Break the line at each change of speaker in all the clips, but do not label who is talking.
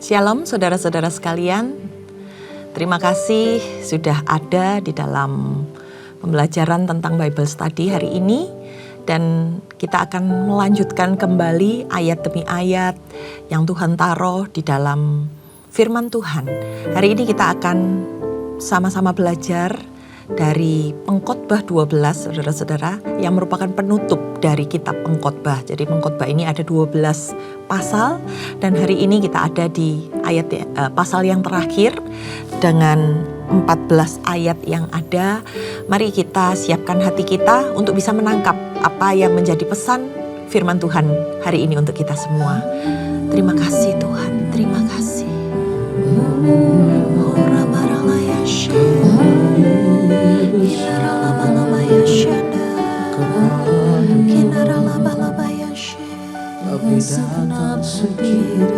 Shalom saudara-saudara sekalian, terima kasih sudah ada di dalam pembelajaran tentang Bible Study hari ini. Dan kita akan melanjutkan kembali ayat demi ayat yang Tuhan taruh di dalam firman Tuhan. Hari ini kita akan sama-sama belajar dari Pengkhotbah 12, saudara-saudara, yang merupakan penutup dari kitab Pengkhotbah. Jadi Pengkhotbah ini ada 12 pasal, dan hari ini kita ada di ayat pasal yang terakhir dengan 14 ayat yang ada. Mari kita siapkan hati kita untuk bisa menangkap apa yang menjadi pesan firman Tuhan hari ini untuk kita semua. Terima kasih Tuhan, terima kasih.
Kami datang sendiri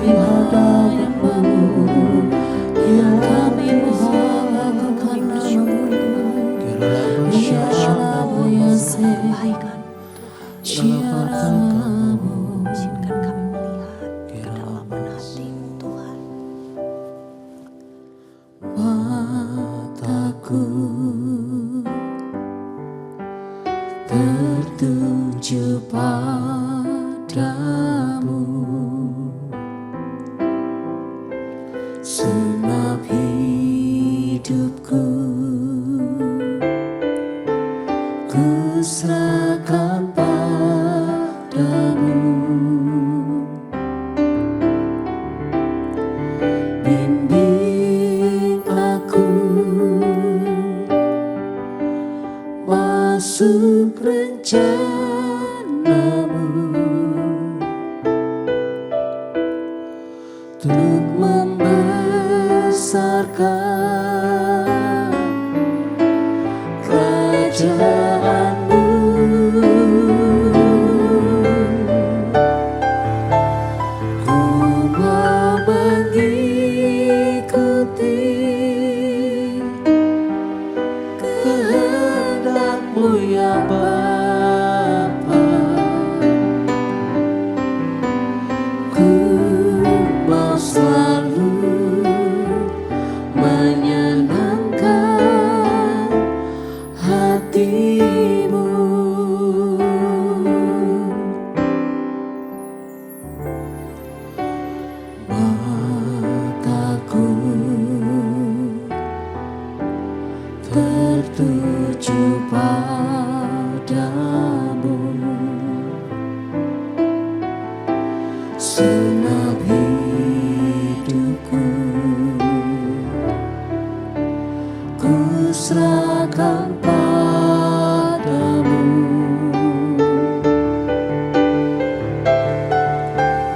di hadapan-Mu, yang kami mohon kiranya yang kebaikan, siarkan Kamu,
izinkan kami melihat kedalaman hati-Mu Tuhan.
mataku tertuju padamu, senap hidupku ku serahkan padamu. Bimbing aku masuk rencana-Mu untuk membesarkan kerajaan-Mu. Ku mau mengikuti kehendak-Mu ya Bapa. Ku mau selalu menyenangkan hati-Mu. Mataku tertuju padamu, senap hidupku ku serahkan padamu.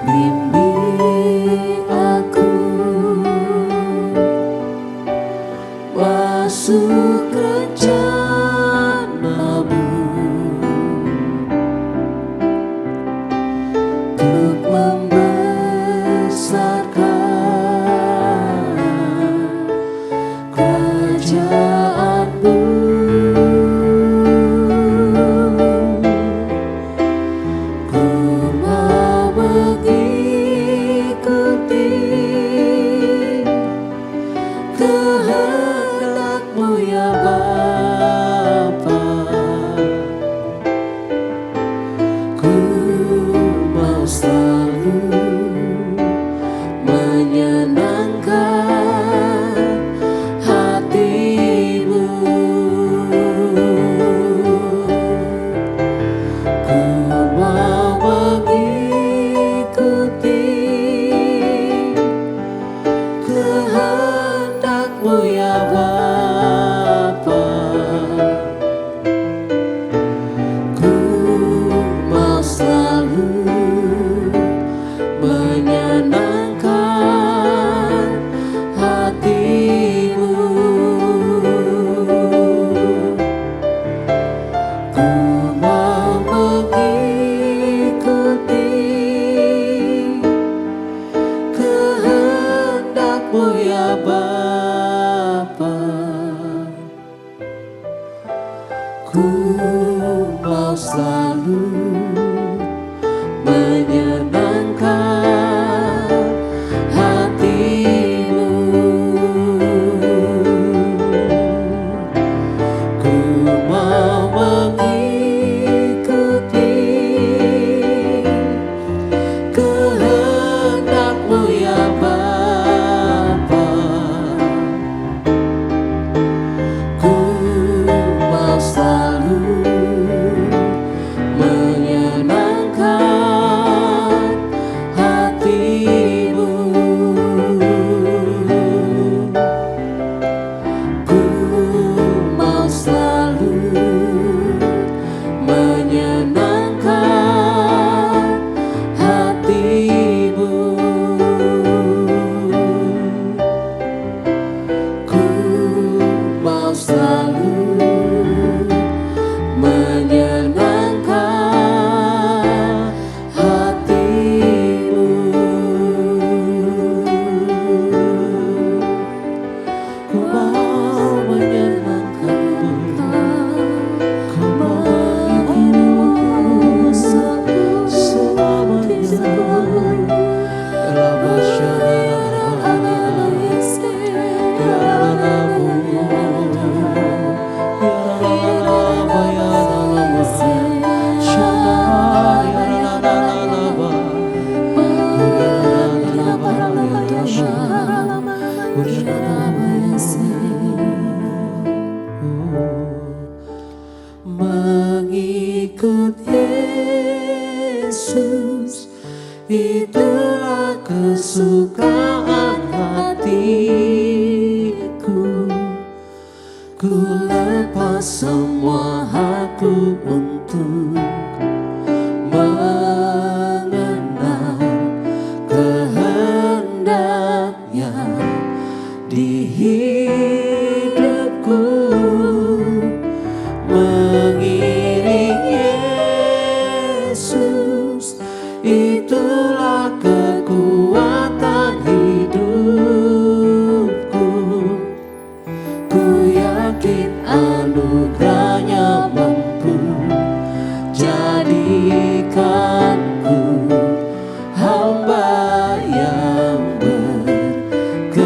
Bimbing aku masuk rencana-Mu untuk membesarkan itulah kesukaan hatiku. Ku lepas semua hakku untuk mengenal kehendaknya di hidupku, mengiring Yesus, itulah kekuatan hidupku. Ku yakin anugerahnya mampu jadikanku hamba yang berkenan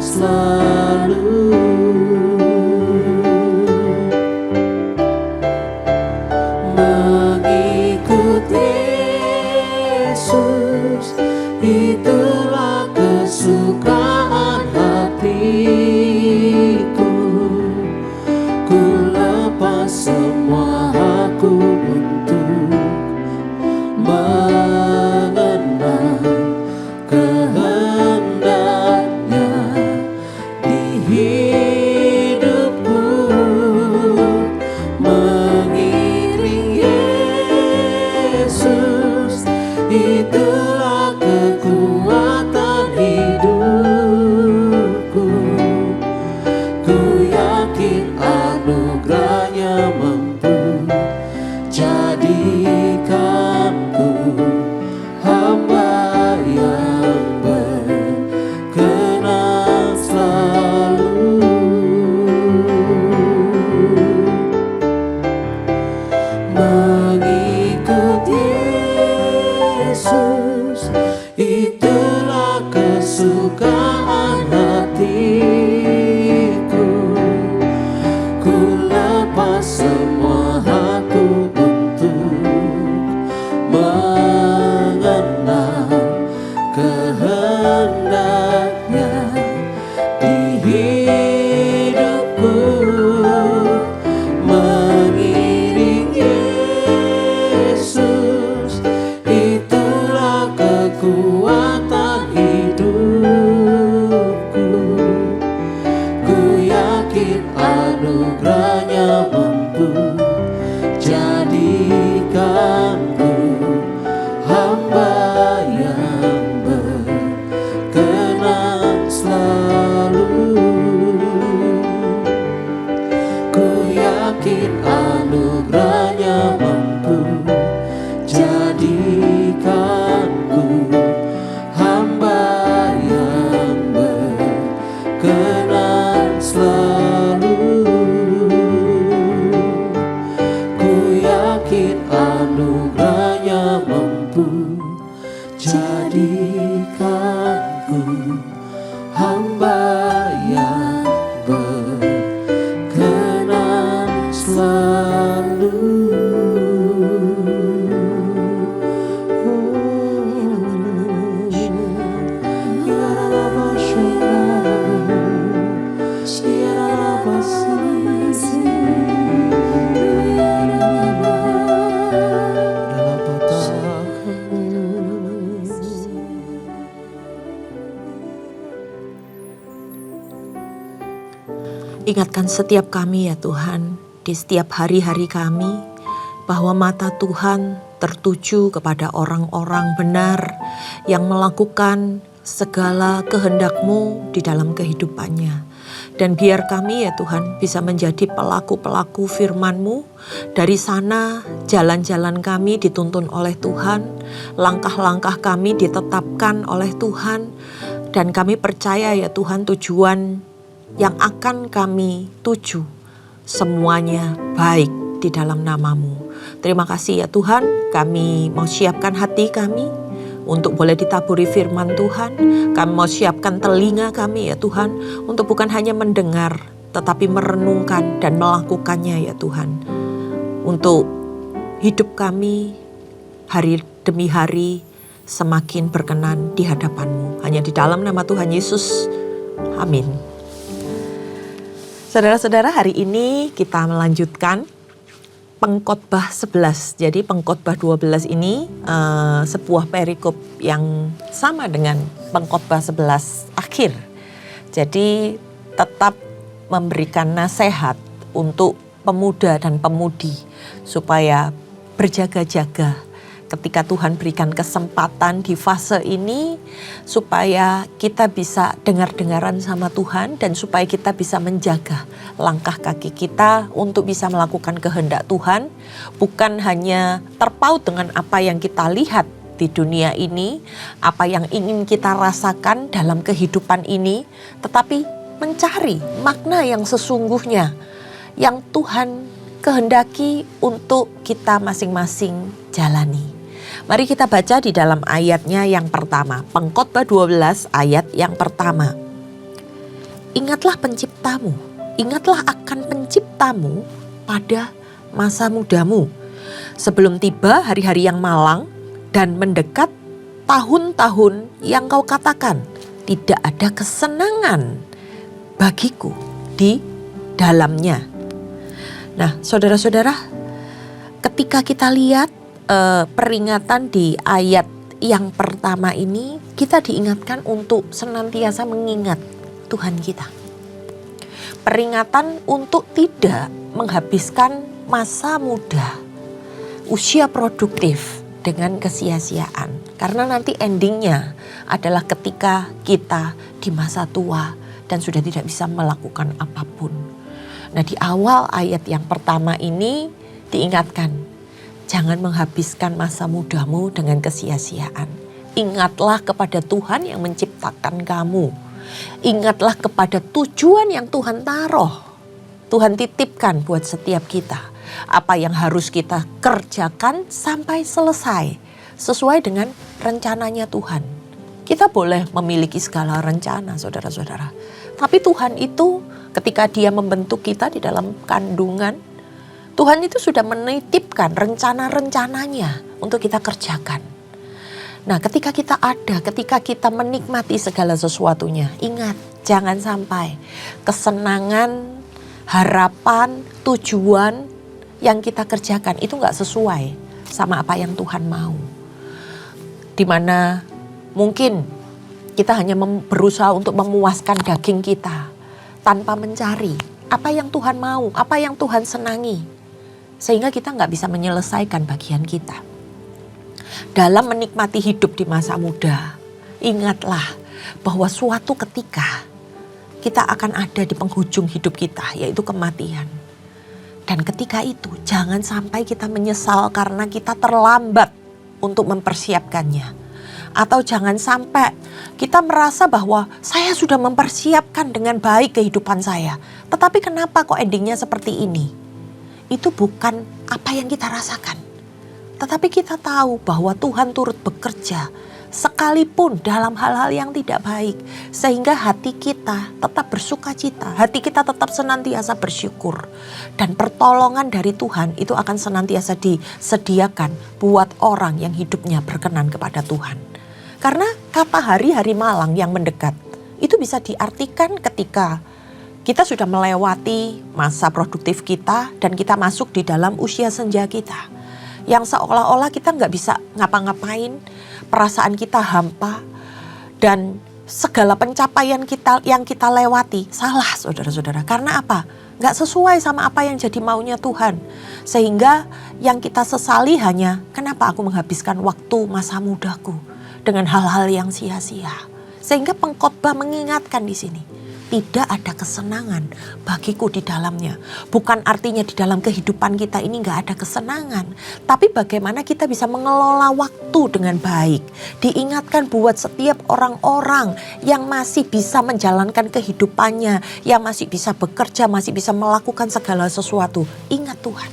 selalu. Mengikut Yesus, itulah kesukaan hatiku. Ku lepas semua hakku untuk mengenal kehendaknya di hidupku, mengiring Yesus, itulah kekuatan hidupku. Ku yakin anugerahnya mampu jadikanku hamba yang berkenan selalu. Mengikut Yesus, itulah kesukaan hatiku. Ku lepas semua hakku untuk mengenal kehendaknya di hidupku, mengiring Yesus, itulah kekuatan hidupku. Ku yakin anugerahnya mampu jadikanku hamba yang berkenan selalu. Ku yakin anugerahnya mampu jadikanku hamba yang berkenan selalu. Ku yakin anugerahnya mampu jadikanku hamba yang berkenan selalu.
Ingatkan setiap kami ya Tuhan, di setiap hari-hari kami, bahwa mata Tuhan tertuju kepada orang-orang benar yang melakukan segala kehendak-Mu di dalam kehidupannya. Dan biar kami ya Tuhan bisa menjadi pelaku-pelaku firman-Mu. Dari sana jalan-jalan kami dituntun oleh Tuhan, langkah-langkah kami ditetapkan oleh Tuhan. Dan kami percaya ya Tuhan, tujuan yang akan kami tuju semuanya baik di dalam nama-Mu. Terima kasih ya Tuhan, kami mau siapkan hati kami untuk boleh ditaburi firman Tuhan. Kami mau siapkan telinga kami ya Tuhan, untuk bukan hanya mendengar, tetapi merenungkan dan melakukannya ya Tuhan. Untuk hidup kami hari demi hari semakin berkenan di hadapan-Mu. Hanya di dalam nama Tuhan Yesus. Amin. Saudara-saudara, hari ini kita melanjutkan Pengkhotbah 11. Jadi Pengkhotbah 12 ini sebuah perikop yang sama dengan Pengkhotbah 11 akhir. Jadi tetap memberikan nasihat untuk pemuda dan pemudi supaya berjaga-jaga ketika Tuhan berikan kesempatan di fase ini, supaya kita bisa dengar-dengaran sama Tuhan dan supaya kita bisa menjaga langkah kaki kita untuk bisa melakukan kehendak Tuhan, bukan hanya terpaut dengan apa yang kita lihat di dunia ini, apa yang ingin kita rasakan dalam kehidupan ini, tetapi mencari makna yang sesungguhnya yang Tuhan kehendaki untuk kita masing-masing jalani. Mari kita baca di dalam ayatnya yang pertama. Pengkhotbah 12 ayat yang pertama. Ingatlah penciptamu, ingatlah akan penciptamu pada masa mudamu. Sebelum tiba hari-hari yang malang dan mendekat tahun-tahun yang kau katakan, tidak ada kesenangan bagiku di dalamnya. Nah, saudara-saudara, ketika kita lihat peringatan di ayat yang pertama ini, kita diingatkan untuk senantiasa mengingat Tuhan kita. Peringatan untuk tidak menghabiskan masa muda, usia produktif dengan kesia-siaan. Karena nanti endingnya adalah ketika kita di masa tua dan sudah tidak bisa melakukan apapun. Nah, di awal ayat yang pertama ini diingatkan, jangan menghabiskan masa mudamu dengan kesia-siaan. Ingatlah kepada Tuhan yang menciptakan kamu. Ingatlah kepada tujuan yang Tuhan taruh. Tuhan titipkan buat setiap kita. Apa yang harus kita kerjakan sampai selesai. Sesuai dengan rencananya Tuhan. Kita boleh memiliki segala rencana, saudara-saudara. Tapi Tuhan itu ketika Dia membentuk kita di dalam kandungan, Tuhan itu sudah menitipkan rencana-rencananya untuk kita kerjakan. Nah, ketika kita ada, ketika kita menikmati segala sesuatunya, ingat, jangan sampai kesenangan, harapan, tujuan yang kita kerjakan itu gak sesuai sama apa yang Tuhan mau. Dimana mungkin kita hanya berusaha untuk memuaskan daging kita tanpa mencari apa yang Tuhan mau, apa yang Tuhan senangi. Sehingga kita gak bisa menyelesaikan bagian kita. Dalam menikmati hidup di masa muda, ingatlah bahwa suatu ketika kita akan ada di penghujung hidup kita, yaitu kematian. Dan ketika itu jangan sampai kita menyesal karena kita terlambat untuk mempersiapkannya. Atau jangan sampai kita merasa bahwa saya sudah mempersiapkan dengan baik kehidupan saya. Tetapi kenapa kok endingnya seperti ini? Itu bukan apa yang kita rasakan. Tetapi kita tahu bahwa Tuhan turut bekerja sekalipun dalam hal-hal yang tidak baik. Sehingga hati kita tetap bersuka cita. Hati kita tetap senantiasa bersyukur. Dan pertolongan dari Tuhan itu akan senantiasa disediakan buat orang yang hidupnya berkenan kepada Tuhan. Karena kata hari-hari malang yang mendekat itu bisa diartikan ketika kita sudah melewati masa produktif kita dan kita masuk di dalam usia senja kita. Yang seolah-olah kita gak bisa ngapa-ngapain, perasaan kita hampa, dan segala pencapaian kita yang kita lewati salah, saudara-saudara. Karena apa? Gak sesuai sama apa yang jadi maunya Tuhan. Sehingga yang kita sesali hanya, kenapa aku menghabiskan waktu masa mudaku dengan hal-hal yang sia-sia. Sehingga pengkhotbah mengingatkan di sini. Tidak ada kesenangan bagiku di dalamnya. Bukan artinya di dalam kehidupan kita ini gak ada kesenangan. Tapi bagaimana kita bisa mengelola waktu dengan baik. Diingatkan buat setiap orang-orang yang masih bisa menjalankan kehidupannya. Yang masih bisa bekerja, masih bisa melakukan segala sesuatu. Ingat Tuhan.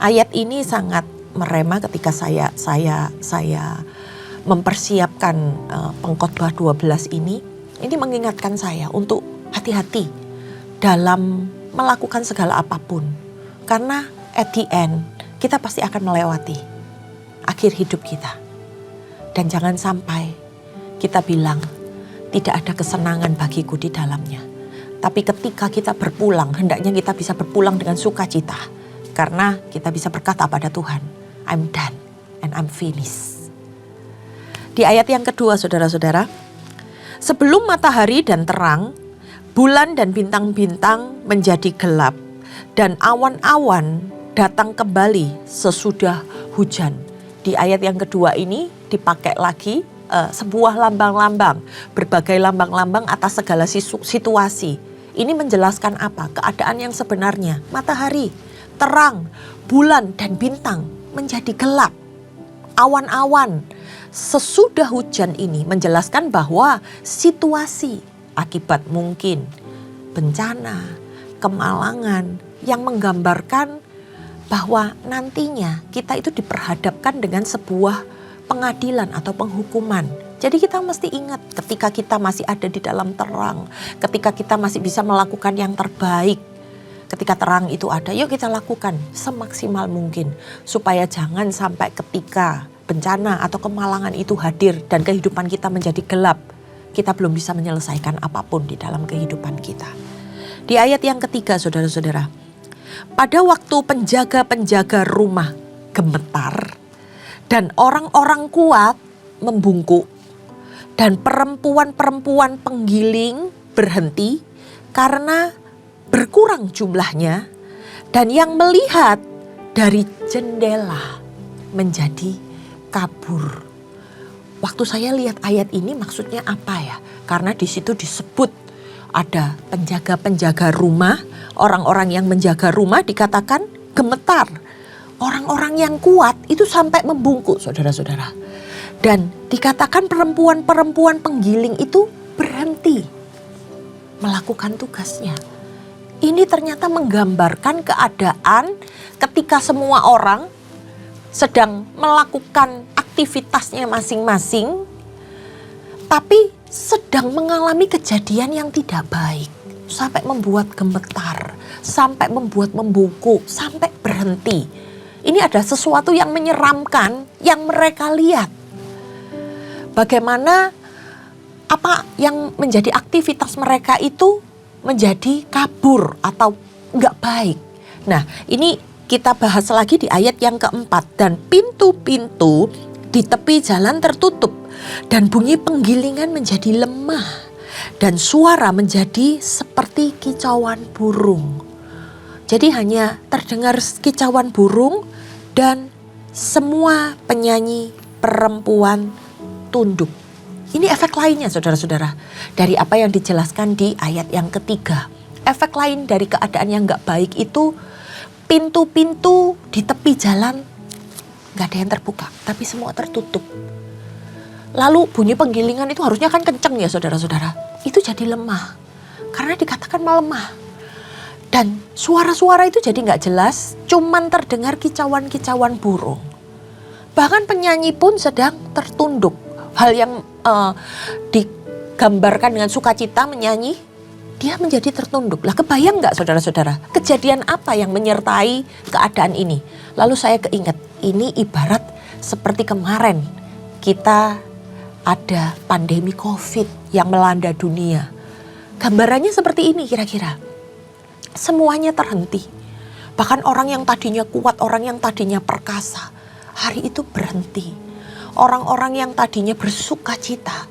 Ayat ini sangat merema ketika saya mempersiapkan pengkhotbah 12 ini. Ini mengingatkan saya untuk hati-hati dalam melakukan segala apapun. Karena at the end kita pasti akan melewati akhir hidup kita. Dan jangan sampai kita bilang tidak ada kesenangan bagiku di dalamnya. Tapi ketika kita berpulang, hendaknya kita bisa berpulang dengan sukacita. Karena kita bisa berkata pada Tuhan, I'm done and I'm finished. Di ayat yang kedua saudara-saudara, sebelum matahari dan terang, bulan dan bintang-bintang menjadi gelap, dan awan-awan datang kembali sesudah hujan. Di ayat yang kedua ini dipakai lagi sebuah lambang-lambang, berbagai lambang-lambang atas segala situasi. Ini menjelaskan apa? Keadaan yang sebenarnya. Matahari, terang, bulan dan bintang menjadi gelap. Awan-awan sesudah hujan ini menjelaskan bahwa situasi akibat mungkin bencana, kemalangan yang menggambarkan bahwa nantinya kita itu diperhadapkan dengan sebuah pengadilan atau penghukuman. Jadi kita mesti ingat ketika kita masih ada di dalam terang, ketika kita masih bisa melakukan yang terbaik, ketika terang itu ada, yuk kita lakukan semaksimal mungkin supaya jangan sampai ketika bencana atau kemalangan itu hadir dan kehidupan kita menjadi gelap, kita belum bisa menyelesaikan apapun di dalam kehidupan kita. Di ayat yang ketiga saudara-saudara, pada waktu penjaga-penjaga rumah gemetar dan orang-orang kuat membungkuk dan perempuan-perempuan penggiling berhenti karena berkurang jumlahnya, dan yang melihat dari jendela menjadi kabur. Waktu saya lihat ayat ini maksudnya apa ya? Karena di situ disebut ada penjaga-penjaga rumah, orang-orang yang menjaga rumah dikatakan gemetar. Orang-orang yang kuat itu sampai membungkuk saudara-saudara. Dan dikatakan perempuan-perempuan penggiling itu berhenti melakukan tugasnya. Ini ternyata menggambarkan keadaan ketika semua orang sedang melakukan aktivitasnya masing-masing, tapi sedang mengalami kejadian yang tidak baik. Sampai membuat gemetar, sampai membuat membungkuk, sampai berhenti. Ini ada sesuatu yang menyeramkan yang mereka lihat. Bagaimana apa yang menjadi aktivitas mereka itu menjadi kabur atau enggak baik. Nah, ini kita bahas lagi di ayat yang keempat. Dan pintu-pintu di tepi jalan tertutup dan bunyi penggilingan menjadi lemah dan suara menjadi seperti kicauan burung. Jadi hanya terdengar kicauan burung dan semua penyanyi perempuan tunduk. Ini efek lainnya saudara-saudara dari apa yang dijelaskan di ayat yang ketiga. Efek lain dari keadaan yang gak baik itu pintu-pintu di tepi jalan gak ada yang terbuka, tapi semua tertutup. Lalu bunyi penggilingan itu harusnya kan kenceng ya saudara-saudara. Itu jadi lemah karena dikatakan melemah. Dan suara-suara itu jadi gak jelas, cuman terdengar kicauan-kicauan burung. Bahkan penyanyi pun sedang tertunduk. Hal yang digambarkan dengan sukacita menyanyi, dia menjadi tertunduk. Lah kebayang gak saudara-saudara, kejadian apa yang menyertai keadaan ini? Lalu saya keinget, ini ibarat seperti kemarin kita ada pandemi COVID yang melanda dunia. Gambarannya seperti ini kira-kira. Semuanya terhenti. Bahkan orang yang tadinya kuat, orang yang tadinya perkasa, hari itu berhenti. Orang-orang yang tadinya bersukacita,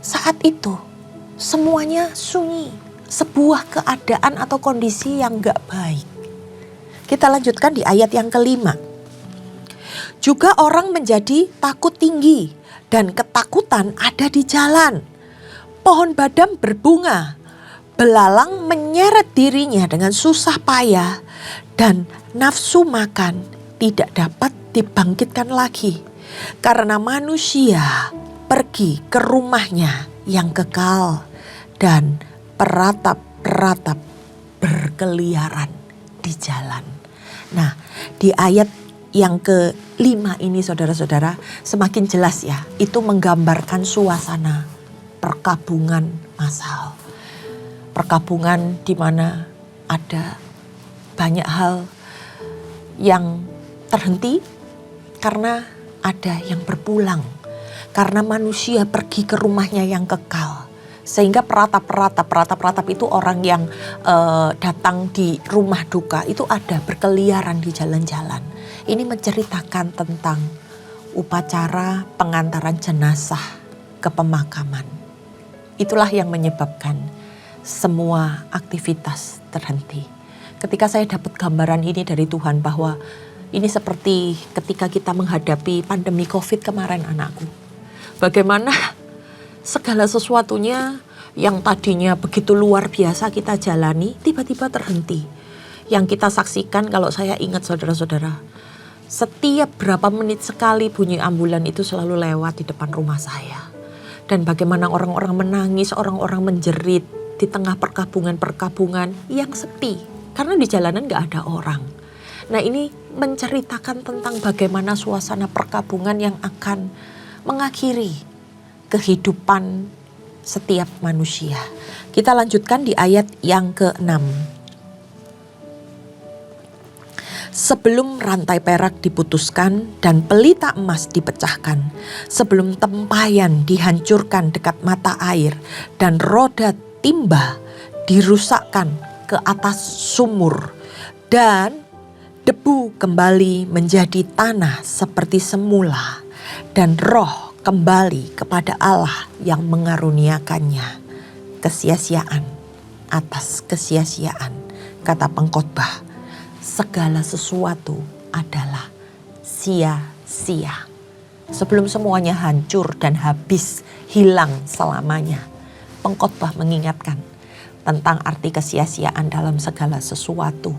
saat itu semuanya sunyi. Sebuah keadaan atau kondisi yang gak baik. Kita lanjutkan di ayat yang kelima. Juga orang menjadi takut tinggi dan ketakutan ada di jalan. Pohon badam berbunga, belalang menyeret dirinya dengan susah payah, dan nafsu makan tidak dapat dibangkitkan lagi. Karena manusia pergi ke rumahnya yang kekal dan peratap-peratap berkeliaran di jalan. Nah, di ayat yang kelima ini saudara-saudara semakin jelas ya. Itu menggambarkan suasana perkabungan massal. Perkabungan di mana ada banyak hal yang terhenti karena ada yang berpulang. Karena manusia pergi ke rumahnya yang kekal. Sehingga peratap itu orang yang datang di rumah duka itu ada berkeliaran di jalan-jalan. Ini menceritakan tentang upacara pengantaran jenazah ke pemakaman. Itulah yang menyebabkan semua aktivitas terhenti. Ketika saya dapat gambaran ini dari Tuhan bahwa ini seperti ketika kita menghadapi pandemi COVID kemarin anakku. Bagaimana segala sesuatunya yang tadinya begitu luar biasa kita jalani, tiba-tiba terhenti. Yang kita saksikan, kalau saya ingat saudara-saudara, setiap berapa menit sekali bunyi ambulan itu selalu lewat di depan rumah saya. Dan bagaimana orang-orang menangis, orang-orang menjerit di tengah perkabungan-perkabungan yang sepi. Karena di jalanan gak ada orang. Nah ini menceritakan tentang bagaimana suasana perkabungan yang akan mengakhiri kehidupan setiap manusia. Kita lanjutkan di ayat yang ke-6. Sebelum rantai perak diputuskan dan pelita emas dipecahkan, sebelum tempayan dihancurkan dekat mata air dan roda timba dirusakkan ke atas sumur dan debu kembali menjadi tanah seperti semula dan roh kembali kepada Allah yang mengaruniakannya. Kesia-siaan atas kesia-siaan, kata pengkhotbah, segala sesuatu adalah sia-sia. Sebelum semuanya hancur dan habis, hilang selamanya, pengkhotbah mengingatkan tentang arti kesia-siaan dalam segala sesuatu.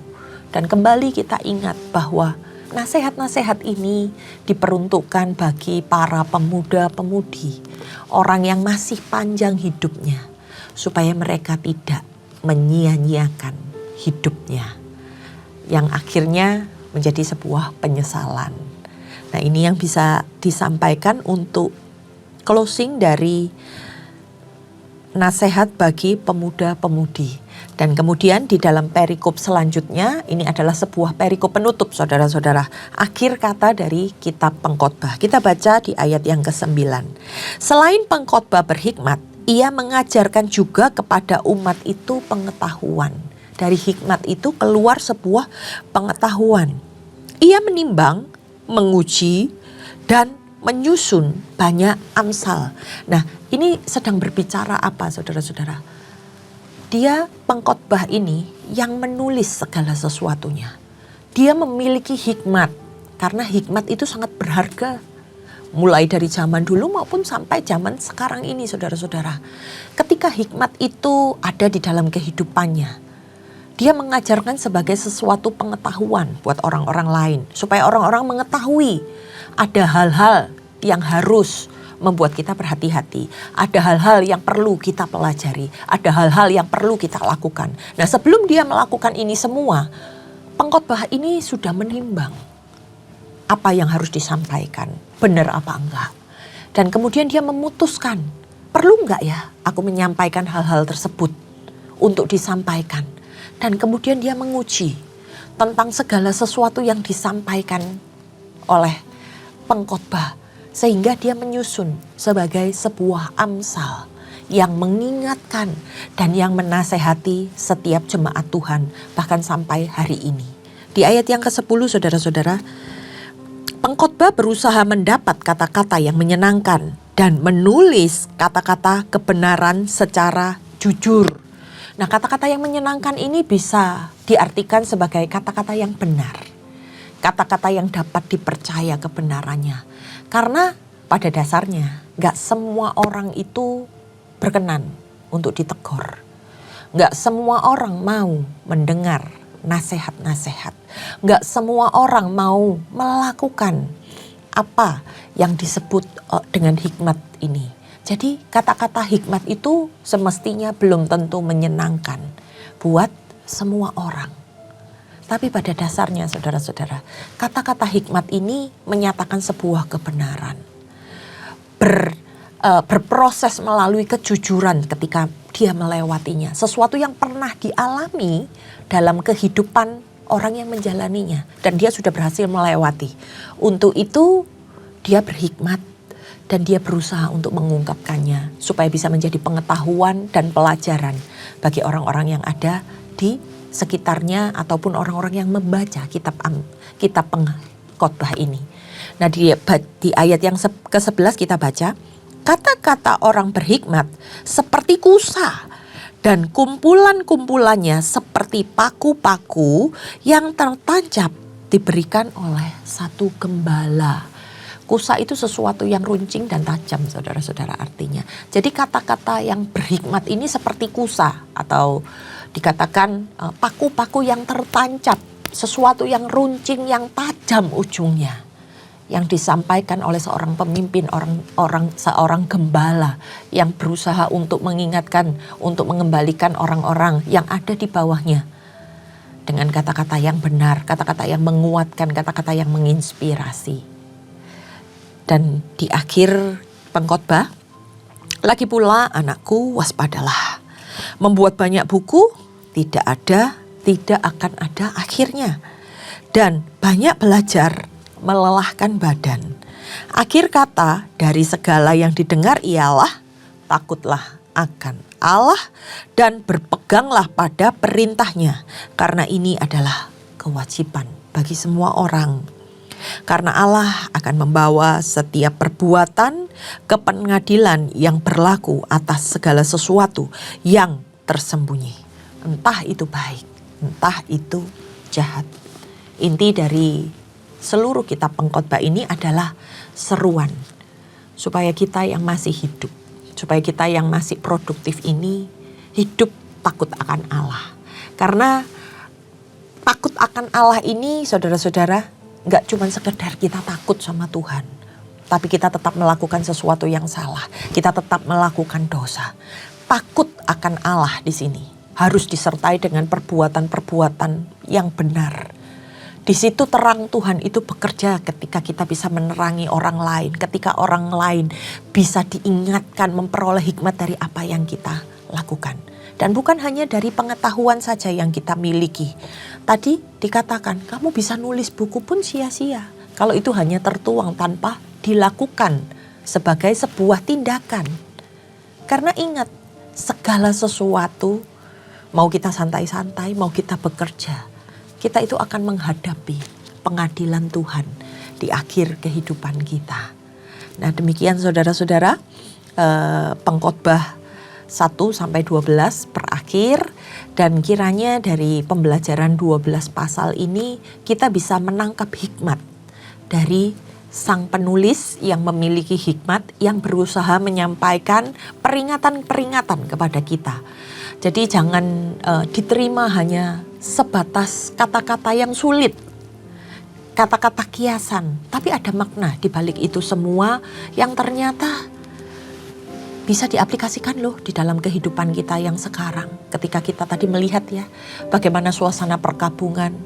Dan kembali kita ingat bahwa nasihat-nasihat ini diperuntukkan bagi para pemuda-pemudi, orang yang masih panjang hidupnya, supaya mereka tidak menyia-nyiakan hidupnya, yang akhirnya menjadi sebuah penyesalan. Nah ini yang bisa disampaikan untuk closing dari nasihat bagi pemuda-pemudi. Dan kemudian di dalam perikop selanjutnya, ini adalah sebuah perikop penutup saudara-saudara. Akhir kata dari kitab pengkhotbah. Kita baca di ayat yang ke-9. Selain pengkhotbah berhikmat, ia mengajarkan juga kepada umat itu pengetahuan. Dari hikmat itu keluar sebuah pengetahuan. Ia menimbang, menguji, dan menyusun banyak amsal. Nah ini sedang berbicara apa saudara-saudara? Dia pengkhotbah ini yang menulis segala sesuatunya. Dia memiliki hikmat, karena hikmat itu sangat berharga. Mulai dari zaman dulu maupun sampai zaman sekarang ini saudara-saudara. Ketika hikmat itu ada di dalam kehidupannya, dia mengajarkan sebagai sesuatu pengetahuan buat orang-orang lain. Supaya orang-orang mengetahui ada hal-hal yang harus membuat kita berhati-hati. Ada hal-hal yang perlu kita pelajari. Ada hal-hal yang perlu kita lakukan. Nah sebelum dia melakukan ini semua, pengkhotbah ini sudah menimbang apa yang harus disampaikan, benar apa enggak. Dan kemudian dia memutuskan, perlu enggak ya aku menyampaikan hal-hal tersebut untuk disampaikan. Dan kemudian dia menguji tentang segala sesuatu yang disampaikan oleh pengkhotbah. Sehingga dia menyusun sebagai sebuah amsal yang mengingatkan dan yang menasehati setiap jemaat Tuhan bahkan sampai hari ini. Di ayat yang ke-10 saudara-saudara, pengkhotbah berusaha mendapat kata-kata yang menyenangkan dan menulis kata-kata kebenaran secara jujur. Nah kata-kata yang menyenangkan ini bisa diartikan sebagai kata-kata yang benar. Kata-kata yang dapat dipercaya kebenarannya. Karena pada dasarnya gak semua orang itu berkenan untuk ditegur. Gak semua orang mau mendengar nasihat-nasihat. Gak semua orang mau melakukan apa yang disebut dengan hikmat ini. Jadi kata-kata hikmat itu semestinya belum tentu menyenangkan buat semua orang. Tapi pada dasarnya saudara-saudara, kata-kata hikmat ini menyatakan sebuah kebenaran. Berproses melalui kejujuran ketika dia melewatinya. Sesuatu yang pernah dialami dalam kehidupan orang yang menjalaninya. Dan dia sudah berhasil melewati. Untuk itu dia berhikmat dan dia berusaha untuk mengungkapkannya supaya bisa menjadi pengetahuan dan pelajaran bagi orang-orang yang ada di sekitarnya ataupun orang-orang yang membaca kitab pengkhotbah ini. Nah, di ayat yang ke-11 kita baca, kata-kata orang berhikmat seperti kusa dan kumpulan-kumpulannya seperti paku-paku yang tertancap diberikan oleh satu gembala. Kusa itu sesuatu yang runcing dan tajam, saudara-saudara, artinya. Jadi kata-kata yang berhikmat ini seperti kusa atau dikatakan paku-paku yang tertancap, sesuatu yang runcing, yang tajam ujungnya. Yang disampaikan oleh seorang pemimpin, seorang gembala yang berusaha untuk mengingatkan, untuk mengembalikan orang-orang yang ada di bawahnya. Dengan kata-kata yang benar, kata-kata yang menguatkan, kata-kata yang menginspirasi. Dan di akhir pengkhotbah, lagi pula anakku waspadalah. Membuat banyak buku tidak akan ada akhirnya. Dan banyak belajar melelahkan badan. Akhir kata dari segala yang didengar ialah takutlah akan Allah dan berpeganglah pada perintahnya. Karena ini adalah kewajiban bagi semua orang. Karena Allah akan membawa setiap perbuatan ke pengadilan yang berlaku atas segala sesuatu yang tersembunyi. Entah itu baik, entah itu jahat. Inti dari seluruh kitab pengkhotbah ini adalah seruan supaya kita yang masih hidup, supaya kita yang masih produktif ini hidup takut akan Allah. Karena takut akan Allah ini, saudara-saudara, gak cuma sekedar kita takut sama Tuhan, tapi kita tetap melakukan sesuatu yang salah. Kita tetap melakukan dosa. Takut akan Allah di sini harus disertai dengan perbuatan-perbuatan yang benar. Di situ terang Tuhan itu bekerja ketika kita bisa menerangi orang lain, ketika orang lain bisa diingatkan, memperoleh hikmat dari apa yang kita lakukan. Dan bukan hanya dari pengetahuan saja yang kita miliki. Tadi dikatakan kamu bisa nulis buku pun sia-sia kalau itu hanya tertuang tanpa dilakukan sebagai sebuah tindakan. Karena ingat, segala sesuatu, mau kita santai-santai, mau kita bekerja, kita itu akan menghadapi pengadilan Tuhan di akhir kehidupan kita. Nah, demikian saudara-saudara, pengkhotbah 1-12 berakhir, dan kiranya dari pembelajaran 12 pasal ini kita bisa menangkap hikmat dari sang penulis yang memiliki hikmat, yang berusaha menyampaikan peringatan-peringatan kepada kita. Jadi jangan diterima hanya sebatas kata-kata yang sulit, kata-kata kiasan, tapi ada makna di balik itu semua yang ternyata bisa diaplikasikan loh di dalam kehidupan kita yang sekarang. Ketika kita tadi melihat ya bagaimana suasana perkabungan.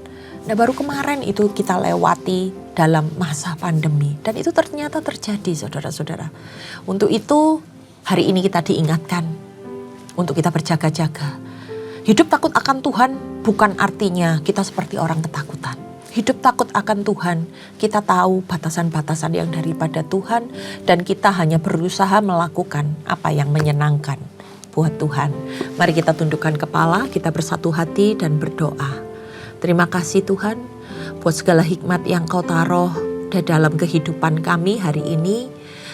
Nah, baru kemarin itu kita lewati dalam masa pandemi. Dan itu ternyata terjadi, saudara-saudara. Untuk itu hari ini kita diingatkan untuk kita berjaga-jaga. Hidup takut akan Tuhan bukan artinya kita seperti orang ketakutan. Hidup takut akan Tuhan, kita tahu batasan-batasan yang daripada Tuhan, dan kita hanya berusaha melakukan apa yang menyenangkan buat Tuhan. Mari kita tundukkan kepala, kita bersatu hati dan berdoa. Terima kasih Tuhan buat segala hikmat yang Kau taruh di dalam kehidupan kami hari ini.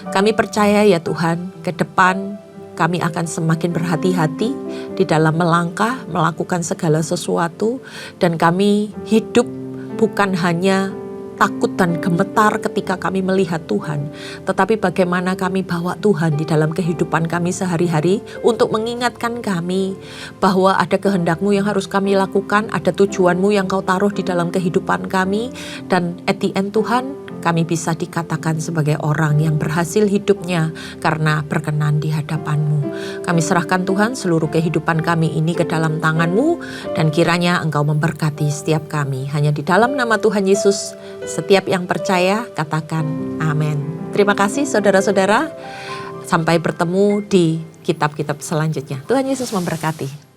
Kami percaya ya Tuhan, ke depan kami akan semakin berhati-hati di dalam melangkah, melakukan segala sesuatu, dan kami hidup bukan hanya takut dan gemetar ketika kami melihat Tuhan, tetapi bagaimana kami bawa Tuhan di dalam kehidupan kami sehari-hari untuk mengingatkan kami bahwa ada kehendak-Mu yang harus kami lakukan, ada tujuan-Mu yang Kau taruh di dalam kehidupan kami, dan at the end Tuhan, kami bisa dikatakan sebagai orang yang berhasil hidupnya karena berkenan di hadapan-Mu. Kami serahkan Tuhan seluruh kehidupan kami ini ke dalam tangan-Mu, dan kiranya Engkau memberkati setiap kami. Hanya di dalam nama Tuhan Yesus, setiap yang percaya katakan amin. Terima kasih saudara-saudara. Sampai bertemu di kitab-kitab selanjutnya. Tuhan Yesus memberkati.